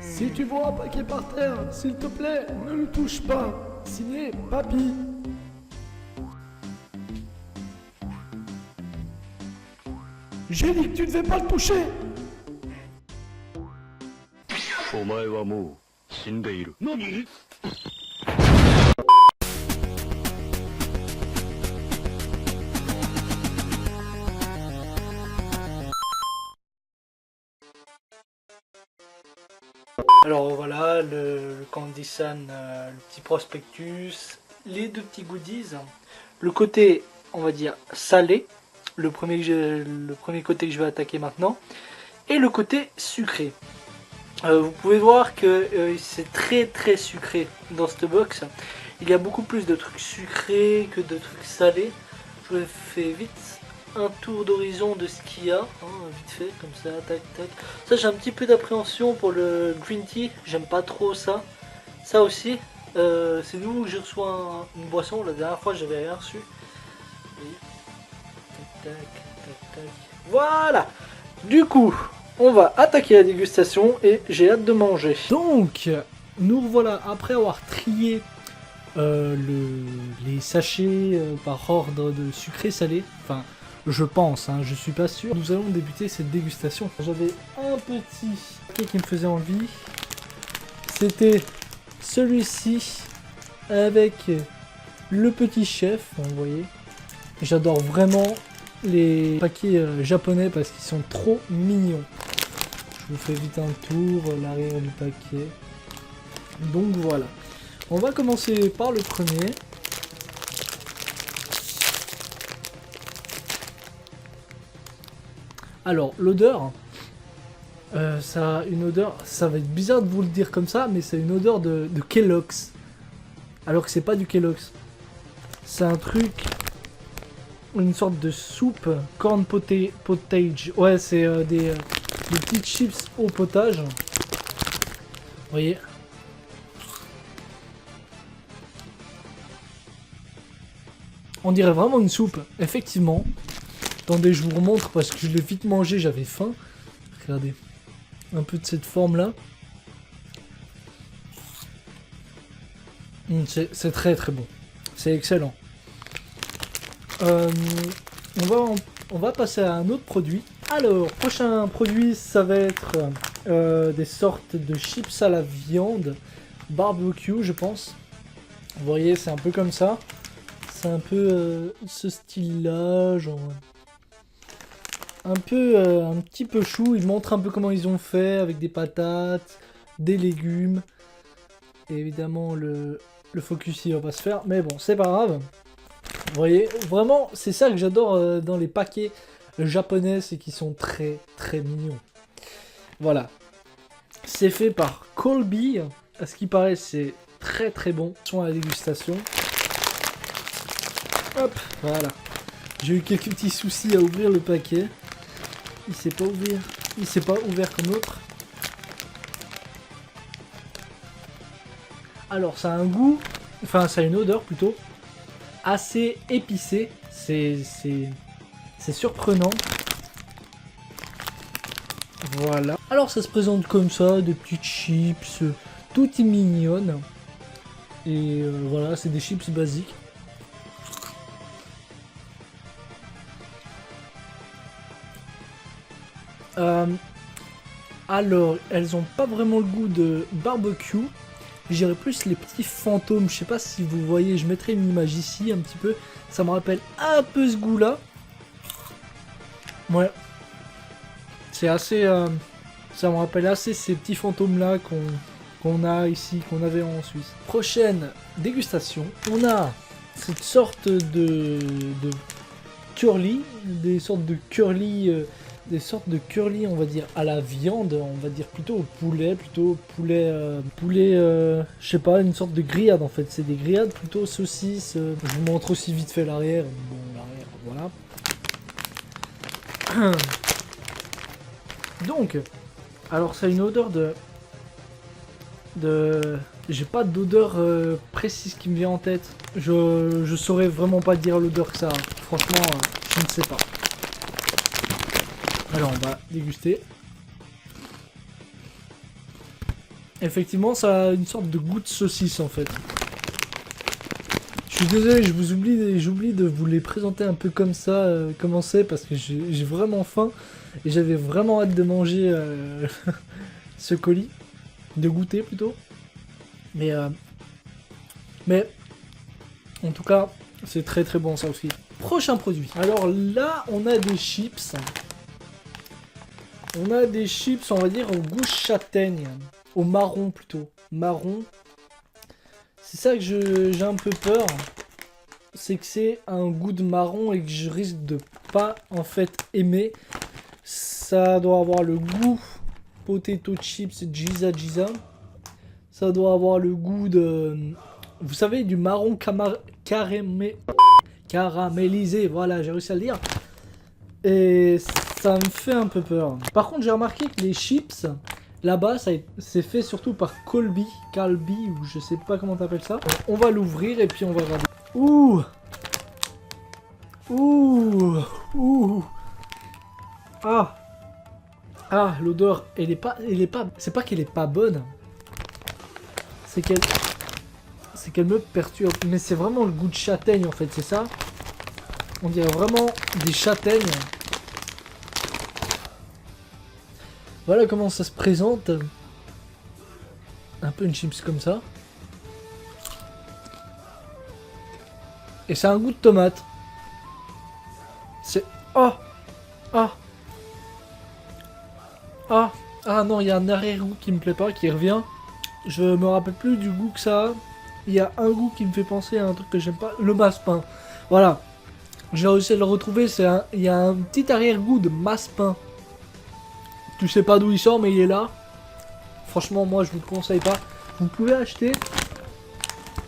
Si tu vois un paquet par terre, s'il te plaît, ne le touche pas. Signé Papy. J'ai dit que tu ne devais pas le toucher. お前はもう死んでいる。何？ Alors voilà, le Candy Sun, le petit prospectus, les deux petits goodies. Le côté, on va dire, salé, le premier côté que je vais attaquer maintenant, et le côté sucré. Vous pouvez voir que c'est très sucré dans cette box. Il y a beaucoup plus de trucs sucrés que de trucs salés. Je vous fais vite un tour d'horizon de ce qu'il y a, hein, vite fait, comme ça, tac tac. Ça, j'ai un petit peu d'appréhension pour le green tea, j'aime pas trop ça. Ça aussi, c'est nous où je reçois une boisson, la dernière fois j'avais rien reçu. Et... tac tac tac tac. Voilà. Du coup, on va attaquer la dégustation et j'ai hâte de manger. Donc, nous revoilà après avoir trié les sachets par ordre de sucré-salé. Enfin, je pense, hein, je suis pas sûr. Nous allons débuter cette dégustation. J'avais un petit paquet qui me faisait envie. C'était celui-ci avec le petit chef, vous voyez. J'adore vraiment les paquets japonais parce qu'ils sont trop mignons. Je vous fais vite un tour, l'arrière du paquet. Donc voilà. On va commencer par le premier. Alors, l'odeur, ça a une odeur, ça va être bizarre de vous le dire comme ça, mais c'est une odeur de Kellogg's. Alors que c'est pas du Kellogg's. C'est un truc, une sorte de soupe, corn potage. Ouais, c'est des petites chips au potage. Vous voyez? On dirait vraiment une soupe, effectivement. Attendez, je vous remontre parce que je l'ai vite mangé, j'avais faim. Regardez. Un peu de cette forme-là. C'est très bon. C'est excellent. On va passer à un autre produit. Alors, prochain produit, ça va être des sortes de chips à la viande. Barbecue, je pense. Vous voyez, c'est un peu comme ça. C'est un peu ce style-là, genre... un petit peu chou. Ils montrent un peu comment ils ont fait avec des patates, des légumes. Et évidemment, le focus il va pas se faire. Mais bon, c'est pas grave. Vous voyez, vraiment, c'est ça que j'adore dans les paquets japonais, c'est qu'ils sont très mignons. Voilà. C'est fait par Colby. À ce qui paraît, c'est très bon. Attention à la dégustation. Hop, voilà. J'ai eu quelques petits soucis à ouvrir le paquet. Il s'est pas ouvert. Il s'est pas ouvert comme l'autre. Alors, ça a un goût, enfin, ça a une odeur plutôt assez épicée. C'est surprenant. Voilà. Alors, ça se présente comme ça, des petites chips, toutes mignonnes. Et voilà, c'est des chips basiques. Alors, elles ont pas vraiment le goût de barbecue. J'irais plus les petits fantômes. Je sais pas si vous voyez, je mettrai une image ici un petit peu. Ça me rappelle un peu ce goût-là. Ouais. C'est assez... ça me rappelle assez ces petits fantômes-là qu'on a ici, qu'on avait en Suisse. Prochaine dégustation. On a cette sorte de curly. Des sortes de curly... on va dire, à la viande, on va dire plutôt au poulet, je sais pas, une sorte de grillade en fait, c'est des grillades plutôt saucisses, je vous montre aussi vite fait l'arrière, bon l'arrière, voilà. Donc, alors ça a une odeur j'ai pas d'odeur précise qui me vient en tête, je saurais vraiment pas dire l'odeur que ça a, franchement, je ne sais pas. Alors on va déguster. Effectivement, ça a une sorte de goût de saucisse en fait. Je suis désolé, j'oublie de vous les présenter un peu comme ça, comment c'est, parce que j'ai vraiment faim et j'avais vraiment hâte de manger ce colis, de goûter plutôt. Mais en tout cas, c'est très très bon ça aussi. Prochain produit. Alors là, on a des chips. On a des chips, on va dire, au goût châtaigne. Au marron plutôt. Marron. C'est ça que j'ai un peu peur. C'est que c'est un goût de marron et que je risque de pas en fait aimer. Ça doit avoir le goût potato chips Giza Giza. Ça doit avoir le goût de... Vous savez, du marron caramélisé. Voilà, j'ai réussi à le dire. Et ça me fait un peu peur. Par contre, j'ai remarqué que les chips, là-bas, c'est fait surtout par Calbee, ou je sais pas comment t'appelles ça. On va l'ouvrir et puis on va regarder. Ouh! Ouh! Ouh! Ah! Ah, l'odeur, elle est pas, c'est pas qu'elle est pas bonne. C'est qu'elle me perturbe. Mais c'est vraiment le goût de châtaigne en fait, c'est ça? On dirait vraiment des châtaignes. Voilà comment ça se présente. Un peu une chips comme ça. Et c'est un goût de tomate. C'est... Oh! Ah! Ah! Ah non, il y a un arrière-goût qui me plaît pas, qui revient. Je me rappelle plus du goût que ça a. Il y a un goût qui me fait penser à un truc que j'aime pas. Le massepain. Voilà. J'ai réussi à le retrouver. Il y a un petit arrière-goût de massepain. Tu sais pas d'où il sort, mais il est là. Franchement, moi, je vous le conseille pas. Vous pouvez acheter.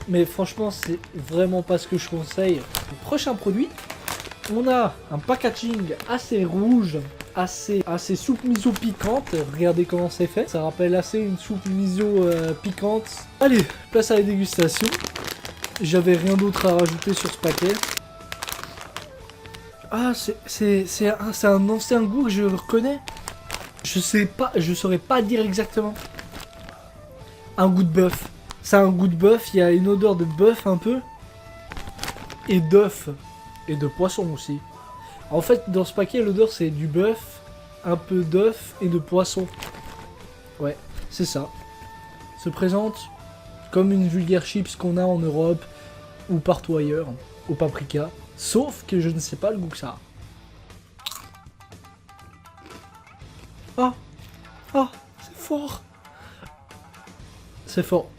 Mais franchement, c'est vraiment pas ce que je conseille. Le prochain produit, on a un packaging assez rouge, assez soupe miso piquante. Regardez comment c'est fait. Ça rappelle assez une soupe miso piquante. Allez, place à la dégustation. J'avais rien d'autre à rajouter sur ce paquet. Ah, c'est un ancien goût que je reconnais. Je saurais pas dire exactement. Un goût de bœuf. C'est un goût de bœuf, il y a une odeur de bœuf un peu. Et d'œuf. Et de poisson aussi. En fait, dans ce paquet, l'odeur c'est du bœuf, un peu d'œuf et de poisson. Ouais, c'est ça. Se présente comme une vulgaire chips qu'on a en Europe ou partout ailleurs, au paprika. Sauf que je ne sais pas le goût que ça a. Ah! Ah! C'est fort! C'est fort.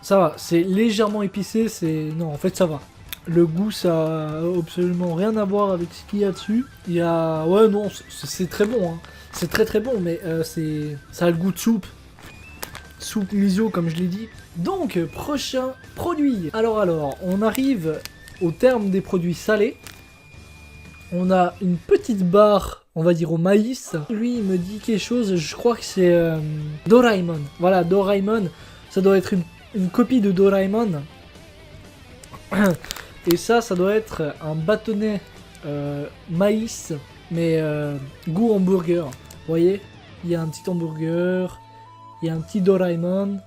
Ça va, c'est légèrement épicé, c'est... Non, en fait, ça va. Le goût, ça a absolument rien à voir avec ce qu'il y a dessus. Il y a... Ouais, non, c'est très bon, hein. C'est très très bon, mais ça a le goût de soupe. Soupe miso, comme je l'ai dit. Donc, prochain produit. Alors, on arrive au terme des produits salés. On a une petite barre, on va dire au maïs. Lui, il me dit quelque chose, je crois que c'est Doraemon. Voilà, Doraemon. Ça doit être une copie de Doraemon. Et ça doit être un bâtonnet maïs, mais goût hamburger. Vous voyez, il y a un petit hamburger, il y a un petit Doraemon,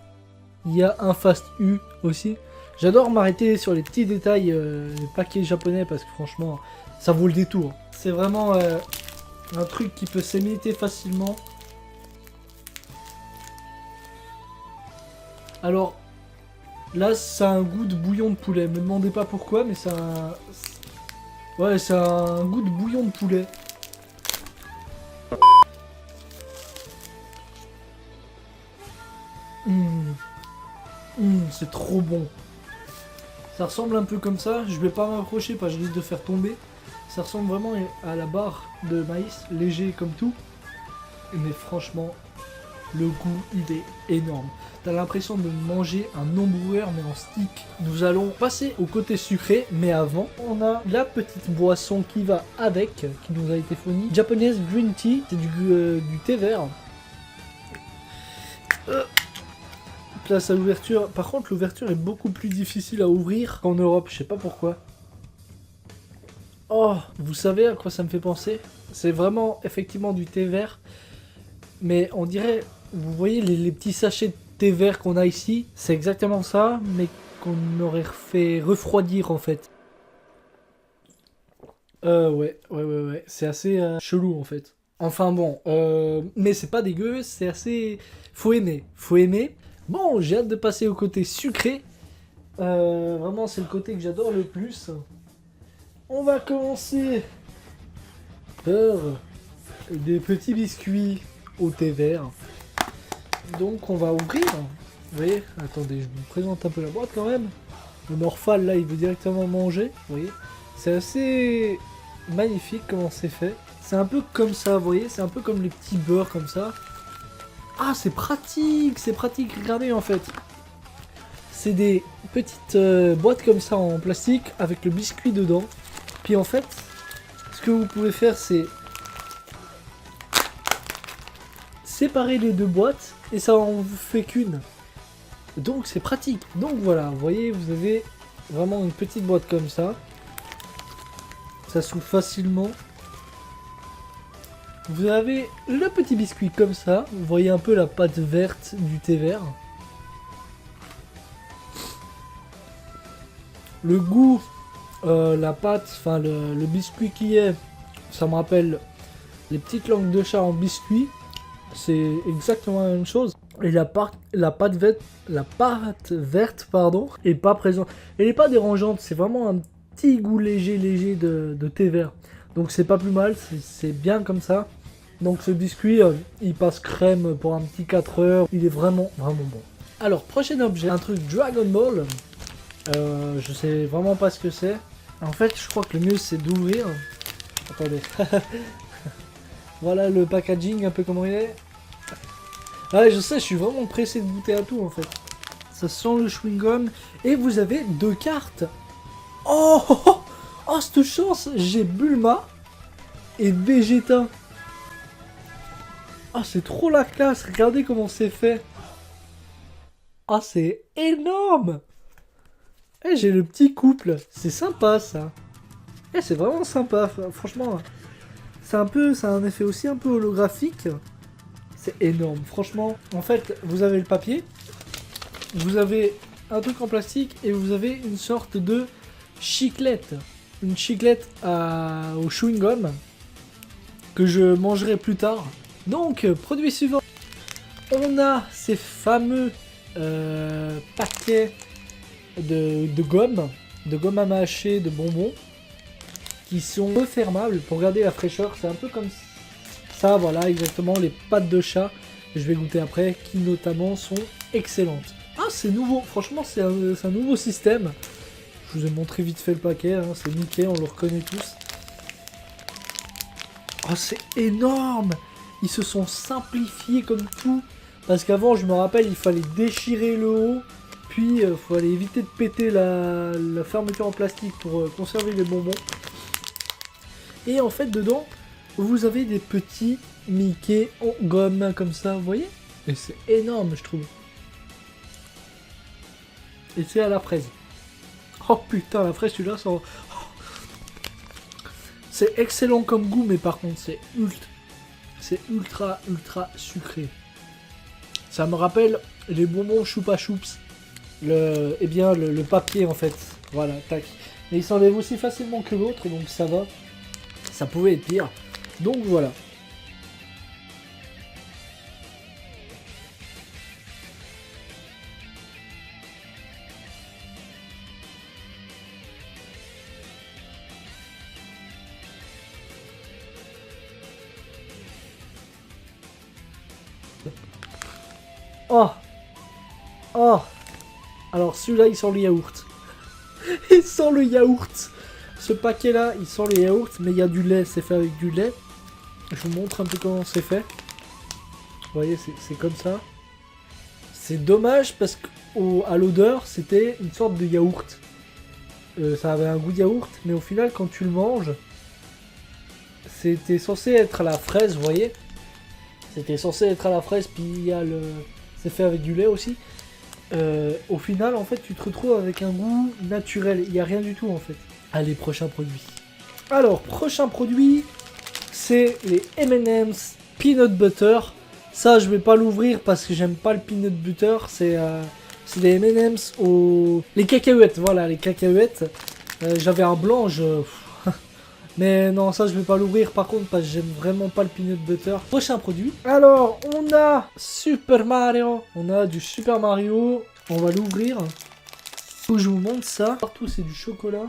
il y a un Fast U aussi. J'adore m'arrêter sur les petits détails des paquets japonais parce que franchement, ça vaut le détour. C'est vraiment un truc qui peut s'imiter facilement. Alors, là, ça a un goût de bouillon de poulet. Me demandez pas pourquoi, mais ça a... Ouais, ça a un goût de bouillon de poulet. C'est trop bon. Ça ressemble un peu comme ça. Je vais pas m'approcher parce que je risque de faire tomber. Ça ressemble vraiment à la barre de maïs, léger comme tout. Mais franchement, le goût, il est énorme. T'as l'impression de manger un hamburger mais en stick. Nous allons passer au côté sucré, mais avant, on a la petite boisson qui va avec, qui nous a été fournie. Japanese Green Tea, c'est du thé vert. Place à l'ouverture. Par contre, l'ouverture est beaucoup plus difficile à ouvrir qu'en Europe, je sais pas pourquoi. Oh, vous savez à quoi ça me fait penser? C'est vraiment effectivement du thé vert. Mais on dirait, vous voyez les petits sachets de thé vert qu'on a ici, c'est exactement ça, mais qu'on aurait fait refroidir en fait. Ouais. C'est assez chelou en fait. Enfin bon, mais c'est pas dégueu, c'est assez... Faut aimer, faut aimer. Bon, j'ai hâte de passer au côté sucré. Vraiment, c'est le côté que j'adore le plus. On va commencer par des petits biscuits au thé vert. Donc on va ouvrir. Vous voyez, attendez, je vous présente un peu la boîte quand même. Le Morphal là, il veut directement manger. Vous voyez, c'est assez magnifique comment c'est fait. C'est un peu comme ça, vous voyez, c'est un peu comme les petits beurres comme ça. Ah, c'est pratique, regardez en fait. C'est des petites boîtes comme ça en plastique avec le biscuit dedans. Puis en fait, ce que vous pouvez faire, c'est séparer les deux boîtes et ça en vous fait qu'une. Donc c'est pratique. Donc voilà, vous voyez, vous avez vraiment une petite boîte comme ça. Ça s'ouvre facilement. Vous avez le petit biscuit comme ça. Vous voyez un peu la pâte verte du thé vert. Le goût, la pâte, enfin le biscuit qui est, ça me rappelle les petites langues de chat en biscuit. C'est exactement la même chose. Et la pâte verte, pardon, est pas présente. Elle n'est pas dérangeante, c'est vraiment un petit goût léger de thé vert. Donc c'est pas plus mal, c'est bien comme ça. Donc ce biscuit, il passe crème pour un petit 4 heures. Il est vraiment bon. Alors, prochain objet, un truc Dragon Ball. Je sais vraiment pas ce que c'est. En fait, je crois que le mieux c'est d'ouvrir. Attendez. Voilà le packaging, un peu comment il est. Ouais, je sais, je suis vraiment pressé de goûter à tout en fait. Ça sent le chewing-gum. Et vous avez 2 cartes. Oh, cette chance, j'ai Bulma et Vegeta. Ah, c'est trop la classe. Regardez comment c'est fait. Ah, c'est énorme. Eh, j'ai le petit couple. C'est sympa ça. Eh, c'est vraiment sympa. Franchement, c'est un effet aussi un peu holographique. C'est énorme. Franchement, en fait, vous avez le papier. Vous avez un truc en plastique et vous avez une sorte de chiclette. Une chiclette au chewing-gum que je mangerai plus tard. Donc, produit suivant. On a ces fameux paquets de gomme à mâcher, de bonbons, qui sont refermables pour garder la fraîcheur. C'est un peu comme ça, voilà, exactement, les pattes de chat, je vais goûter après, qui notamment sont excellentes. Ah, c'est nouveau, franchement, c'est un nouveau système. Je vous ai montré vite fait le paquet, hein, c'est nickel, on le reconnaît tous. Oh, c'est énorme! Ils se sont simplifiés comme tout. Parce qu'avant, je me rappelle, il fallait déchirer le haut. Puis, il fallait éviter de péter la fermeture en plastique pour conserver les bonbons. Et en fait, dedans, vous avez des petits Mickey en gomme comme ça, vous voyez? Et c'est énorme, je trouve. Et c'est à la fraise. Oh putain, la fraise, celui-là, ça... C'est excellent comme goût, mais par contre, c'est ultra sucré. Ça me rappelle les bonbons Choupa Choups. Le papier en fait. Voilà, tac. Et il s'enlève aussi facilement que l'autre, donc ça va. Ça pouvait être pire. Donc voilà. Oh. Alors celui-là, il sent le yaourt. Il sent le yaourt. Ce paquet-là, il sent le yaourt, mais il y a du lait. C'est fait avec du lait. Je vous montre un peu comment c'est fait. Vous voyez, c'est comme ça. C'est dommage parce qu'à l'odeur, c'était une sorte de yaourt. Ça avait un goût de yaourt, mais au final, quand tu le manges, c'était censé être à la fraise, vous voyez. C'était censé être à la fraise, puis il y a le... C'est fait avec du lait aussi. Au final, en fait, tu te retrouves avec un goût naturel. Il n'y a rien du tout, en fait. Allez, prochain produit. Alors, prochain produit, c'est les M&M's Peanut Butter. Ça, je vais pas l'ouvrir parce que j'aime pas le peanut butter. C'est des M&M's aux... Les cacahuètes, voilà, les cacahuètes. J'avais un blanc, mais non, ça, je vais pas l'ouvrir par contre parce que j'aime vraiment pas le peanut butter. Prochain produit. Alors, on a Super Mario. On a du Super Mario. On va l'ouvrir. Faut que je vous montre ça. Partout, c'est du chocolat.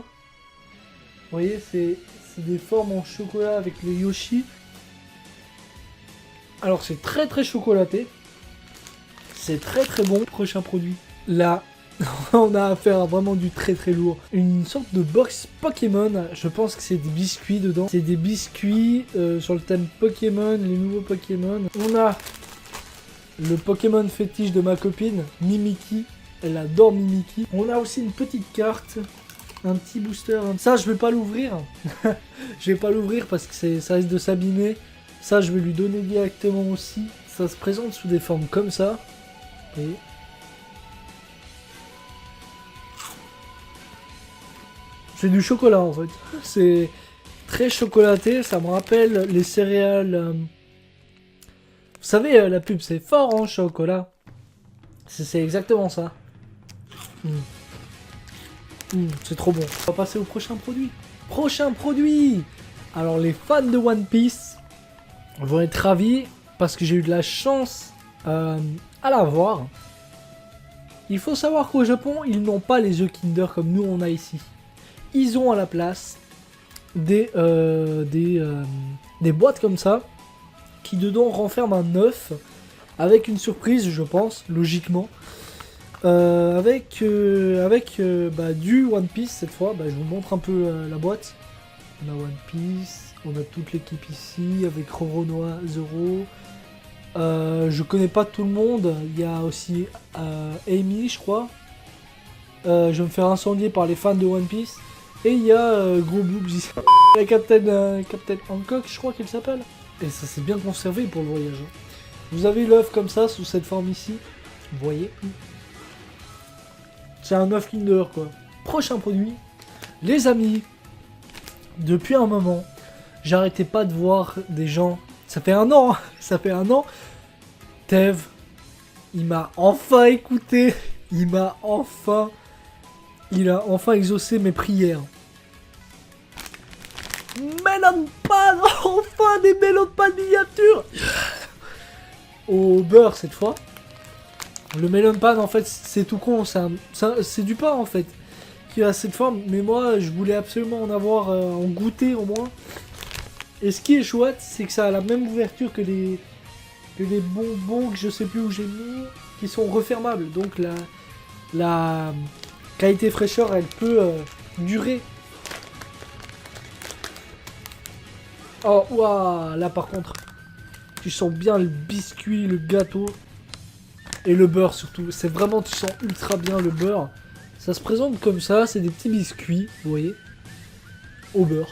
Vous voyez, c'est des formes en chocolat avec le Yoshi. Alors, c'est très très chocolaté. C'est très très bon. Prochain produit. Là, on a affaire à vraiment du très très lourd. Une sorte de box Pokémon. Je pense que c'est des biscuits dedans. C'est des biscuits sur le thème Pokémon, les nouveaux Pokémon. On a le Pokémon fétiche de ma copine, Mimikyu. Elle adore Mimikyu. On a aussi une petite carte. Un petit booster. Ça, je vais pas l'ouvrir. Je vais pas l'ouvrir parce que ça risque de s'abîmer. Ça, je vais lui donner directement aussi. Ça se présente sous des formes comme ça. Et... c'est du chocolat en fait. C'est très chocolaté. Ça me rappelle les céréales. Vous savez, la pub, c'est fort en chocolat. C'est exactement ça. C'est trop bon. On va passer au prochain produit. Prochain produit. Alors les fans de One Piece vont être ravis parce que j'ai eu de la chance à l'avoir. Il faut savoir qu'au Japon, ils n'ont pas les œufs Kinder comme nous on a ici. Ils ont à la place des boîtes comme ça qui dedans renferment un œuf avec une surprise, je pense, logiquement. Avec du One Piece cette fois. Je vous montre un peu la boîte. On a One Piece, on a toute l'équipe ici avec Roronoa, Zoro. Je connais pas tout le monde. Il y a aussi Amy, je crois. Je vais me faire incendier par les fans de One Piece. Et il y a Gros Boobs ici. La Captain Hancock, je crois qu'elle s'appelle. Et ça s'est bien conservé pour le voyage. Vous avez l'œuf comme ça, sous cette forme ici. Vous voyez. C'est un œuf Kinder quoi. Prochain produit. Les amis. Depuis un moment, j'arrêtais pas de voir des gens. Ça fait un an. Ça fait un an. Tev. Il m'a enfin écouté. Il a enfin exaucé mes prières. Melon Pan. Enfin des Melon Pan miniatures. Au beurre cette fois. Le Melon Pan en fait c'est tout con, c'est du pain en fait qui a cette forme, mais moi je voulais absolument en avoir en goûter au moins. Et ce qui est chouette c'est que ça a la même ouverture que les bonbons que je sais plus où j'ai mis, qui sont refermables, donc la qualité fraîcheur elle peut durer. Oh waouh, là par contre tu sens bien le biscuit, le gâteau. Et le beurre surtout, c'est vraiment, tu sens ultra bien le beurre. Ça se présente comme ça, c'est des petits biscuits, vous voyez, au beurre.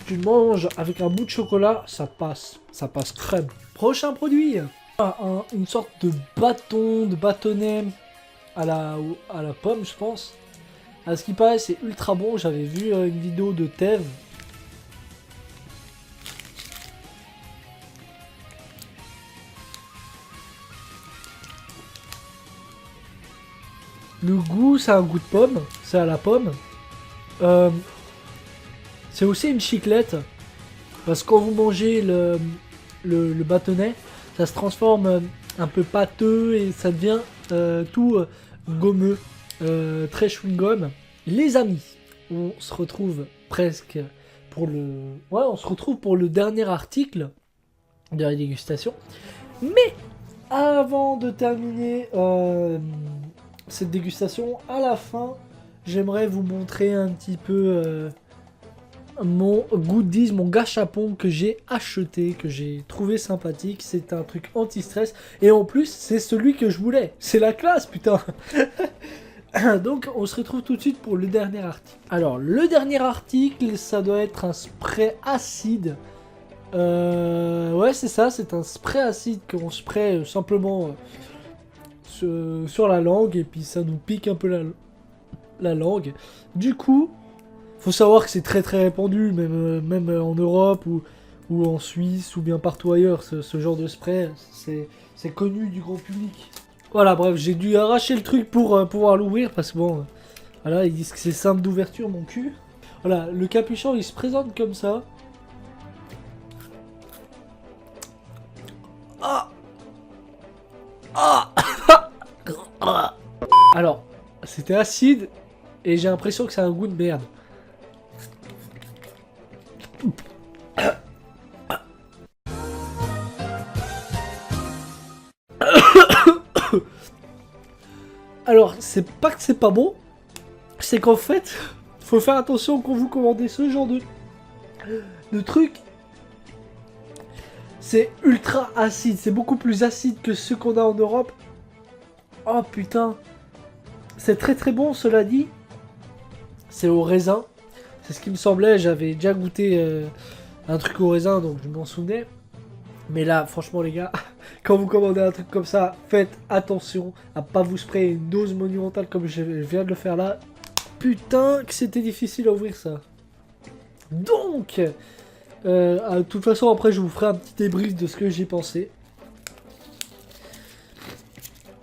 Tu le manges avec un bout de chocolat, ça passe crème. Prochain produit, une sorte de bâtonnet à la pomme, je pense. À ce qui paraît, c'est ultra bon, j'avais vu une vidéo de Tev. Le goût, c'est un goût de pomme, c'est à la pomme. C'est aussi une chiclette, parce que quand vous mangez le bâtonnet, ça se transforme un peu pâteux et ça devient tout gommeux, très chewing-gum. Les amis, on se retrouve presque pour le dernier article de la dégustation. Mais avant de terminer cette dégustation, à la fin, j'aimerais vous montrer un petit peu mon goodies, mon gâchapon que j'ai acheté, que j'ai trouvé sympathique. C'est un truc anti-stress et en plus, c'est celui que je voulais. C'est la classe, putain. Donc, on se retrouve tout de suite pour le dernier article. Alors, le dernier article, ça doit être un spray acide. Ouais, c'est ça, c'est un spray acide qu'on spraye simplement sur la langue et puis ça nous pique un peu la langue. Du coup, Faut savoir que c'est très très répandu, même en Europe ou en Suisse ou bien partout ailleurs, ce genre de spray, c'est connu du grand public. Voilà, bref, j'ai dû arracher le truc pour pouvoir l'ouvrir parce que bon, voilà, ils disent que c'est simple d'ouverture, mon cul. Voilà, le capuchon il se présente comme ça. Ah ah Alors, c'était acide et j'ai l'impression que ça a un goût de merde. Alors, c'est pas que c'est pas bon, c'est qu'en fait, faut faire attention quand vous commandez ce genre de truc. C'est ultra acide, c'est beaucoup plus acide que ceux qu'on a en Europe. Oh putain. C'est très très bon, cela dit. C'est au raisin. C'est ce qui me semblait, j'avais déjà goûté un truc au raisin, donc je m'en souvenais. Mais là, franchement les gars, quand vous commandez un truc comme ça, faites attention à pas vous sprayer une dose monumentale comme je viens de le faire là. Putain que c'était difficile à ouvrir ça. Donc, de toute façon après je vous ferai un petit débrief de ce que j'ai pensé.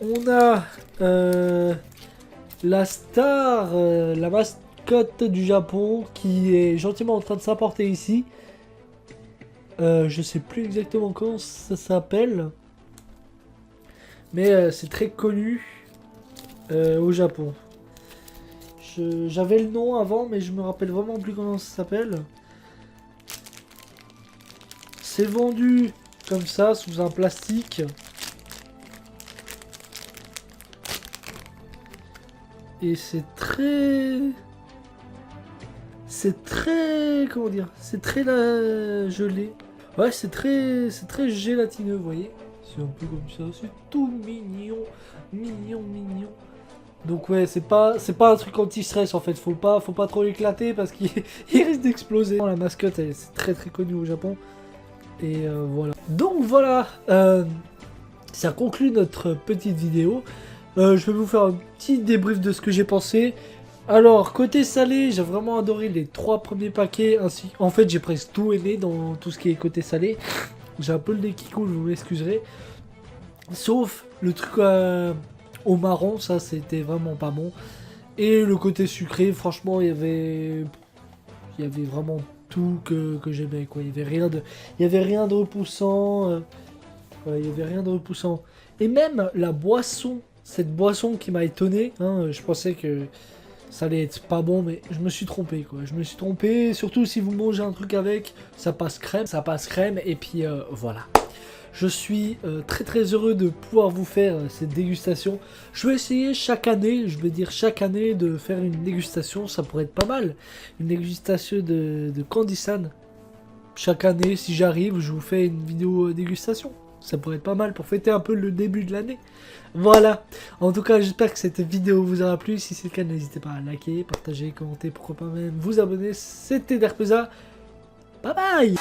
On a la star, la mascotte du Japon qui est gentiment en train de s'apporter ici. Je sais plus exactement comment ça s'appelle. Mais c'est très connu au Japon. J'avais le nom avant, mais je me rappelle vraiment plus comment ça s'appelle. C'est vendu comme ça, sous un plastique. Et c'est très... Comment dire? C'est très gelé. Ouais, c'est très gélatineux, vous voyez? C'est un peu comme ça, c'est tout mignon. Mignon. Donc ouais, c'est pas un truc anti-stress en fait, faut pas trop l'éclater parce qu'il risque d'exploser. La mascotte, c'est très très connu au Japon. Et voilà. Donc voilà, ça conclut notre petite vidéo. Je vais vous faire un petit débrief de ce que j'ai pensé. Alors, côté salé, j'ai vraiment adoré les 3 premiers paquets. Ainsi, en fait, j'ai presque tout aimé dans tout ce qui est côté salé. J'ai un peu le nez qui coule, vous m'excuserez. Sauf le truc au marron, ça c'était vraiment pas bon. Et le côté sucré, franchement, il y avait vraiment tout que j'aimais, quoi. Il y avait rien de repoussant. Ouais, il y avait rien de repoussant. Et même la boisson, cette boisson qui m'a étonné, hein, je pensais que ça allait être pas bon, mais je me suis trompé, quoi. Je me suis trompé, surtout si vous mangez un truc avec, ça passe crème, et puis voilà. Je suis très très heureux de pouvoir vous faire cette dégustation. Je vais essayer chaque année, de faire une dégustation, ça pourrait être pas mal. Une dégustation de Candy-san. Chaque année, si j'arrive, je vous fais une vidéo dégustation. Ça pourrait être pas mal pour fêter un peu le début de l'année. Voilà. En tout cas, j'espère que cette vidéo vous aura plu. Si c'est le cas, n'hésitez pas à liker, partager, commenter, pourquoi pas même vous abonner. C'était Derpesa. Bye bye.